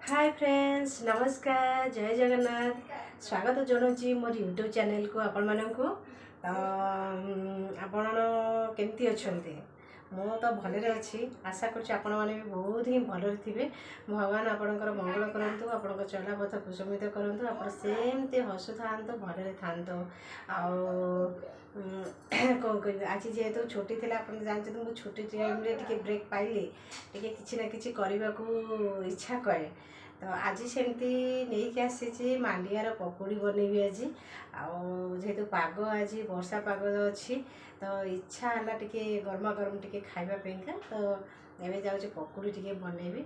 Hi friends नमस्कार जय जगन्नाथ स्वागत जनाऊँगी मोर यूट्यूब चैनल को आपण मानक आपण केमती अच्छा मु तो भले अच्छी आशा करुँच आपण मैंने भी बहुत ही भल थे भगवान आपणकर मंगल करूँ आपण चलापथ कुसुमित करूँ आप सेमती हसु था भले था कौन कह आज जेहेतु छुट्टी थी आप जानते मुझे छुट्टी टाइम टे ब्रेक पाइली टे कि ना कि करने को इच्छा कै तो आज सेमती नहीं कि आसी मांडियार पकोड़ी बनैबी आज जेहेतु पाग आज वर्षा पाग अच्छी तो इच्छा है टे गरमा गरम टे खावाईका तो एवं जाऊँ पकोड़ी टे बनैबी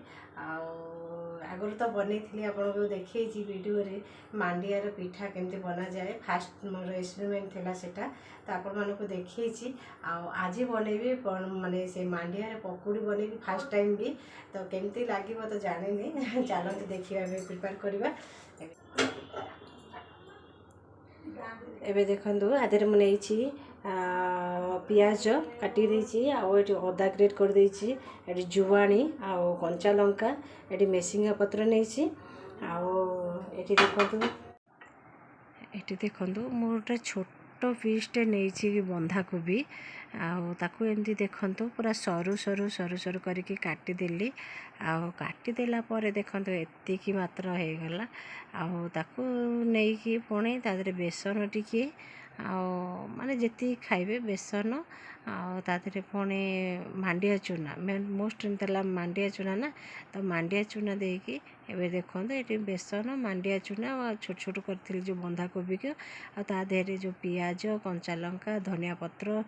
आगुरी तो बनई थी आपको देखी वीडियो रे मांडियार पिठा केमती बना जाए फास्ट मोर एक्सपेरिमेंट थिला सेटा तो आपण मानक देखी आज बनैबी माने से मांडियार पकोड़ी बनैबी फास्ट टाइम भी तो केमती लगे तो जाने चलते देखा प्रिपेयर करवा एबे देखंतु आधे मुझे पियाज काटी देछि आउ अदा ग्रेट कर देछि एटी जुवाणी आउ कंचा लंका एटी मेसिंगा पत्र नहीं आउ एटी देखंतु मोर छोट पीसटे नहीं बंधाकोबी आउ एमती देखंतु पूरा सरू सरू सरू सरू करके काटिदेली आउ काटिदेला पर देखंतु एतिकी मात्र हो गला आउ ताकू नहीं कि पुणी तादरे बेसन टिके माने जेती खाइबे बेसन आदि पुणी मांडिया चूना मोस्ट इम्पोर्टेंट मांडिया चूना ना तो मांडिया चूना देकी एबे देखो ये बेसन मांडिया चूना छोट छोट कर जो बंधाकोबी को ता देहरे जो पियाज कंचा लंका धनिया पत्र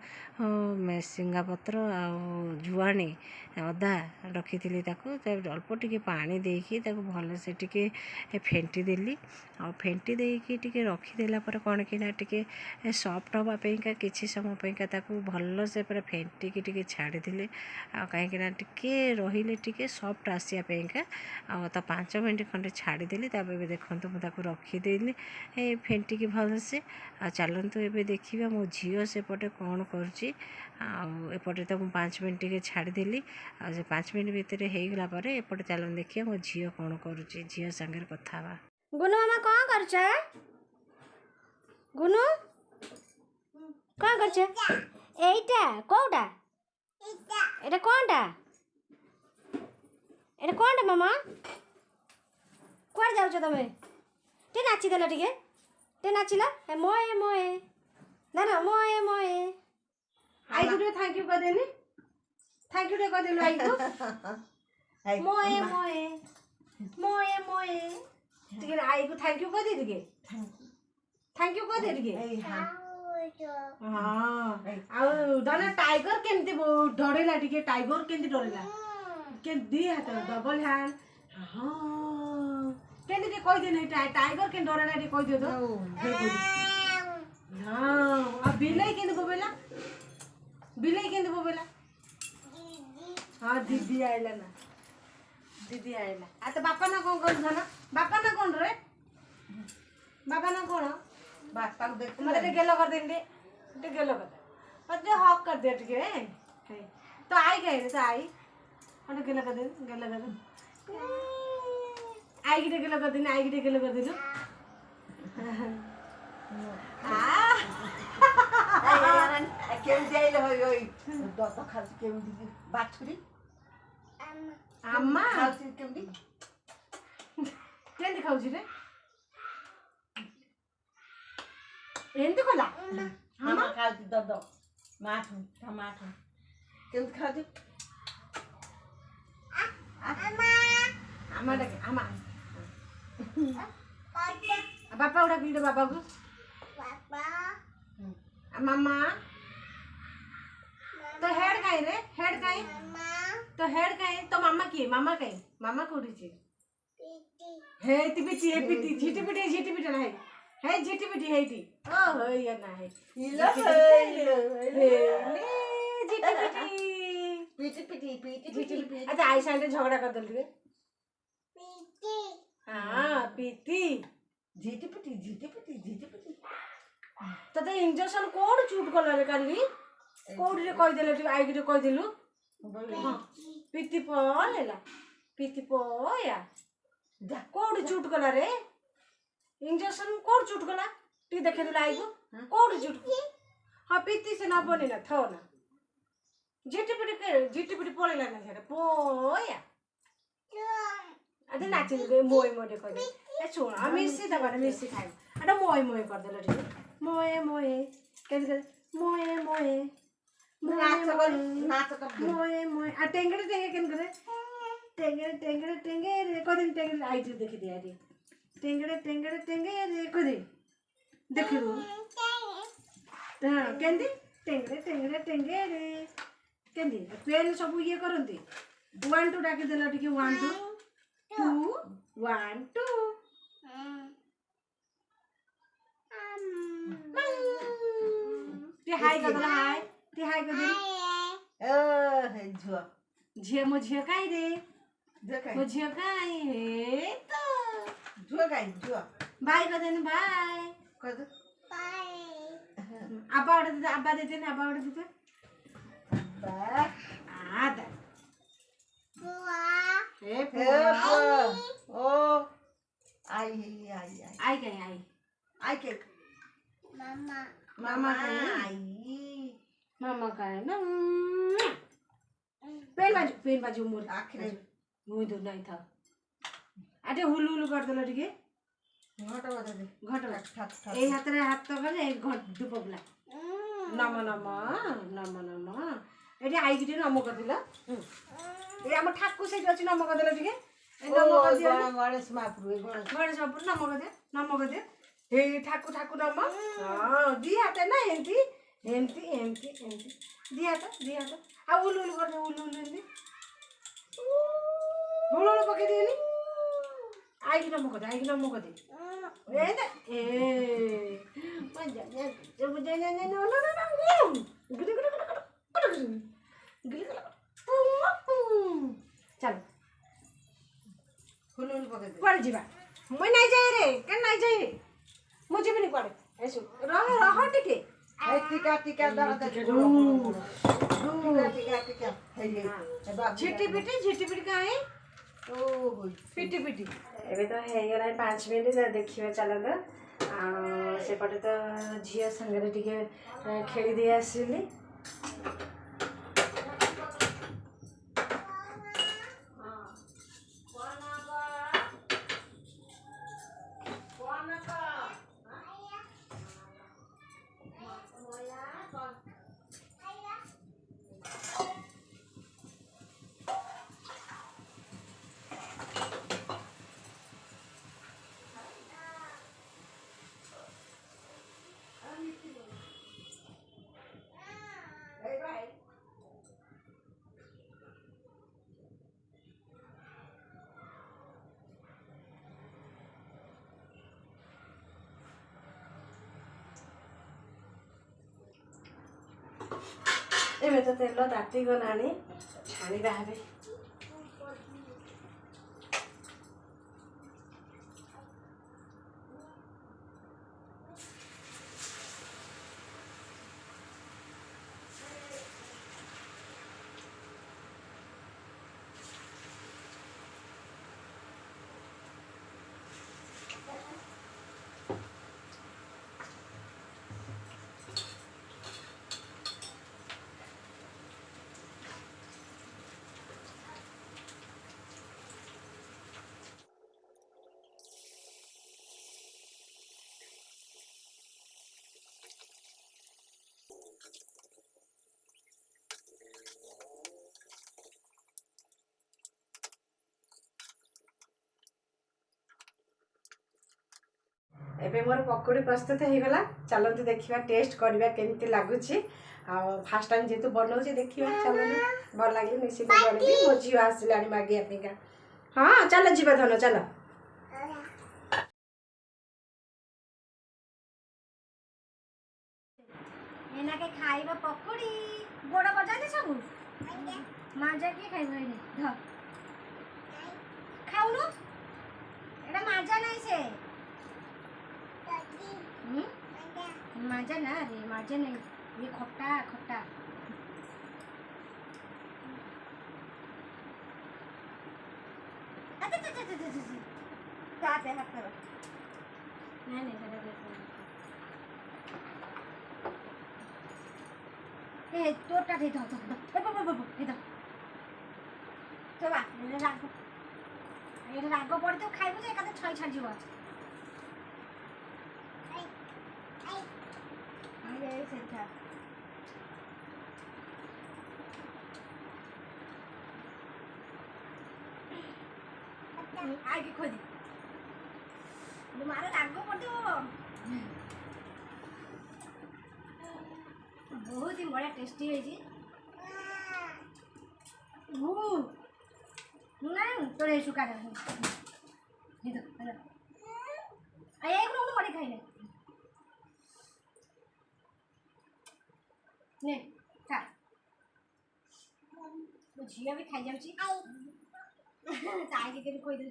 मेसिंगा पत्र जुआणी अदा रखी थी अल्प टिके पानी देकी भल से टिके फेंटी देली आ फेंटी देकी टिके रखीदेला कौन कि टिके सॉफ्ट हाँपाई किसी समय भल से पूरा फेंटिकी टिके छाड़ी कहीं टिके रहिले टिके सॉफ्ट आसापाईका तो 5 मिनट खंडे छाड़ीदेली देखो मुझे रखीदेली फेंटिकी भल से चलतु ए देखा मो झील सेपटे कौन करपटे तो मुझे 5 मिनट टे छाड़ीदेली 5 मिनट भितर होगला एपटे चल देखिए मो झील कौन करुँची झील सांगे कथा गुनु मामा कौन कर गुनु कौन कर एटा कोटा एटा कोनटा एटा कोनटा मामा कुआर जाउछ तमे टे नाची देला टे नाचिला मोए मोए ना मोए मोए आई गुड थैंक यू कर देनी थैंक यू कर देलो आई को मोए मोए मोए मोए ठीक है आई को थैंक यू कर दे दिगे थैंक यू कर दे दिगे हाँ दाना टाइगर केमती डरेला टिके टाइगर केमती डरेला के दी हाथ डबल हैंड हाँ केमती टिके कह दे टाइगर के डरेला टिके कह दियो तो हाँ अब बिलाई केमती बोबेला बिलाई केमती बोबेला हाँ दीदी आइला ना दीदी आइला आ तो बापा ना कौन कर ना बापा ना कौन रे बापा ना कौन बापा को देख मरे गेलो कर देंगे टे गेलो कर अरे हक कर दे टिके तो आई गए रे तो आई अरे गेलो कर दे आई गिटे गेलो कर दिन आई गिटे गेलो कर दिनु केम जाइले होई दत खास केम दी बाछुरी अम्मा खाउसी केम दी केंदी खाउसी रे एंदी कोला मामा खाउसी दद माठू टमाटो केम खाउसी अम्मा डके अम्मा बापा उड़ा बिल्डे बाबा को मामा तो हेड काई रे हेड काई तो हेड काई तो मामा की मामा कोडी छी हे पिटी हे पिटी झिटी पिटी ना है झिटी पिटी है टी ओ हो या ना है हिलो हे पिटी पिटी अच्छा आई साइड झगड़ा कर दल रे हां पीती झिटी पिटी तो इंजेक्शन कोड चूट कल रे काली कोड रे कह देले टी आई रे कह देलु पीती पलेला पीती पया जा कोड चूट कला रे इंजेक्शन कोड चूट कला टी देखे दिला आइगो कोड चूट हां पीती से ना बने ना थो ना झिटिपिटी पळेला ना सेटा पोया अरे नाचे गए मोय मोय कर दे ए छोड़ आ मिर्ची दबा मिर्ची खाए अरे मोय मोय कर दे लटी मोय मोय के मोय मोय नाच कर मोय मोय आ टेंगड़े टेंगे केन करे टेंगड़े रे कोदिन टेंगड़े आई देखि दे अरे टेंगड़े रे कोदि देखि दो हां केंदी टेंगड़े रे केंदी पेन सब ये करंती 1 2 डाके देला टिके 1 2 2 1 2 ते हाय कर हाय ते हाय कर हे झुआ झिया मो झिया काय रे देख मो झिया काय हे तो झुआ गाय झुआ बाय कर देन बाय कर दे आबा देते ना आबा देते बा आदा हे ओ आई आई के मामा आई मामा काय ना पेन बाजू मोर आखिर मुई तो नहीं था आटे हुलु हुलु कर देला टिके घट बजा दे घट ए हाथ रे हाथ तो करे घट दुपबला नम एटी आई किटे नम कर दिला ए हम ठाकू से अछि नम कर देला टिके ए नम कर दिया गणेश महाप्रभु गणेश महाप्रभु नम कर दे हे ठाकू नम हां दी हाथ ना एंती दी हाथ आ उलु उलु कर दे उलु पके देनी आई की नम कर दे ए दे ए मजा चल हुलुल पके दे कुआड़े जीवा मैं नहीं जाए रे कन नहीं जाए मुझे भी नहीं कुआड़े ऐसो रह टिके ए टीका दरा दे टीका हे ये झिटी पिटी काहे ओ होई पिटी एबे तो हे गला 5 मिनिट देखिबा चलत आ सेपटे तो झिया संगे टिके खेली दे आसिली एबे तो तेल ताती गलानी छाणी बाहबे एबे मोर पकोड़ी प्रस्तुत हो गला चलते देखिबा टेस्ट करबा केमती लागुची आ फर्स्ट टाइम जेतु बनाउची देखिबा चलते भल लागले निश्चित बनबी मो झियो आसिलानी मागी आपनिका हां चल जीवा धन चल एना के खाइबा पकोड़ी गोड़ बजा दे सब माजा के खाइबा एने ध खाउनु एटा माजा नाही से माजा ना रे माजा नहीं ये खट्टा हाथ करो नहीं नहीं सेटा देखो ए तोटा दे दो ए बाबा बाबा दे दो चला राग पड़े तो खाइबु जे एकाते छई छाड़ जीव ये सेटा आगे खोद मारे राग पड़े बहुत ही बढ़िया टेस्टी है जी नहीं तो ये सुखा दे ये तो आया एक रोटी बड़ी खाई ने खा तो झिया भी खाई जाउची ताई के कोई दे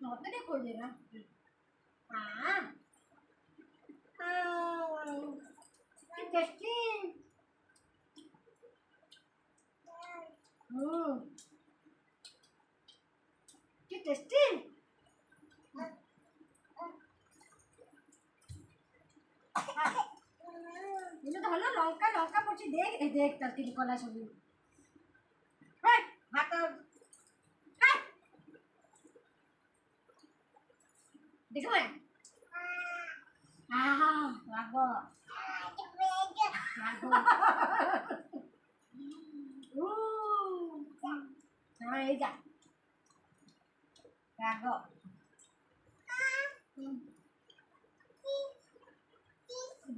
मते को दे ना हां कि टेस्टी कि टेस्टी ये तो हलो लंका लंका पड़ी देख ए देख तरकी कला सब हे हाथ हे देखो मैं हां लागो हाँ ये जा लागो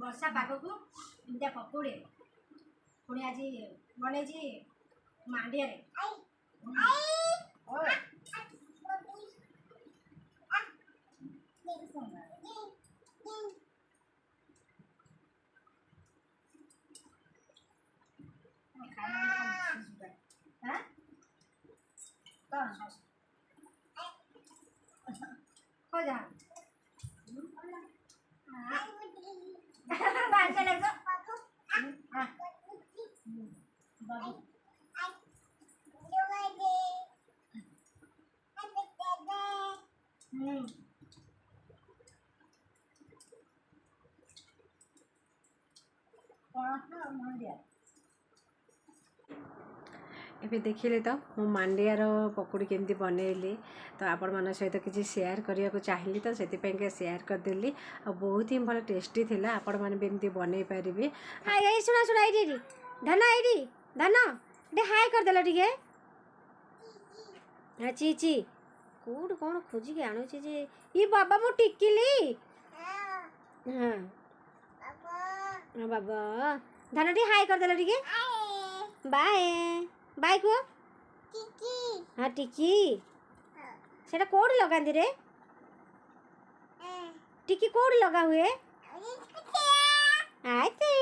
वर्षा पाग को इंटा पकोड़े पुणी आज बने मांडिया रे हो जा बांचा लग जा हां बाबू ଏବେ ଦେଖିଲେ ତ ମୁଁ ମାଣ୍ଡିଆର ପକୁଡ଼ି କେମିତି ବନେଇଲି ତ ଆପଣମାନଙ୍କ ସହିତ କିଛି ସେୟାର କରିବାକୁ ଚାହିଁଲି ତ ସେଥିପାଇଁକା ସେୟାର କରିଦେଲି ଆଉ ବହୁତ ହିଁ ଭଲ ଟେଷ୍ଟି ଥିଲା ଆପଣମାନେ ବି ଏମିତି ବନେଇ ପାରିବେ। ହାଇ ଶୁଣା ଶୁଣା ଏଇଠି ଧନ ଏଇଠି ଧନ ଟିକେ ହାଇ କରିଦେଲ ଟିକେ ଚି ଚି କୋଉଠି କ'ଣ ଖୋଜିକି ଆଣୁଛି ଯେ ଇ ବାବା ମୁଁ ଟିକିଲି ହଁ ବାବା ଧନ ଟିକେ ହାଇ କରିଦେଲ ଟିକେ ବାଏ बाय को टिकी हाँ टिकी सेटा कोड लगांदी रे टिकी कोड लगा हुए आते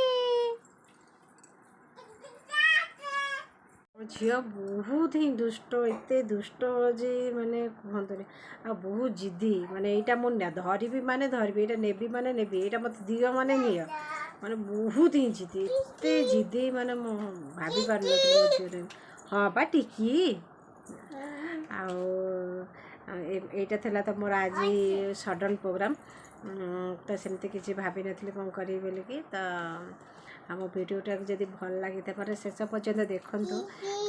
झिया बहुत ही दुष्ट एते दुष्ट जे माने कहतनी आ बहुत जिद्दी माने एटा मु धरबी माने धरबी एटा नेबी माने नेबी एटा मत दियो माने नियो माने बहुत ही जिद्दी एते जिद्दी माने मु भाभी पार न हाँ बा टिकी आईटा थला तो मोर आज सडन प्रोग्राम तो सेमती किसी भाभी नी कौन करी बोलिकी तो आम भिडियोटा जब भल लगी शेष पर्यंत देखूँ तो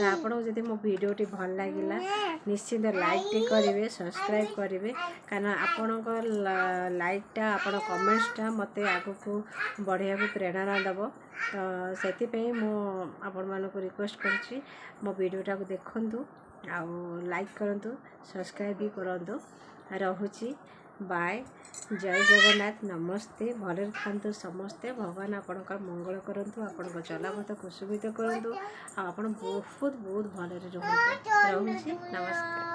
आपको जब मो भिडियोटी भल लगे निश्चिंत लाइक टी करेंगे सब्सक्राइब करेंगे कारण आपण लाइकटा आपण कमेंट्सटा मत आग को बढ़िया को प्रेरणा दब तो से आपण मानक रिक्वेस्ट कर मो भिडियोटा को देखूँ आउ लाइक करूँ सब्सक्राइब भी करूँ रोची बाय जय जगन्नाथ नमस्ते भले था समस्ते भगवान आपणकर मंगल करूँ आपण चलापथ कुसुमित करूँ आप बहुत बहुत भले रोचे नमस्कार।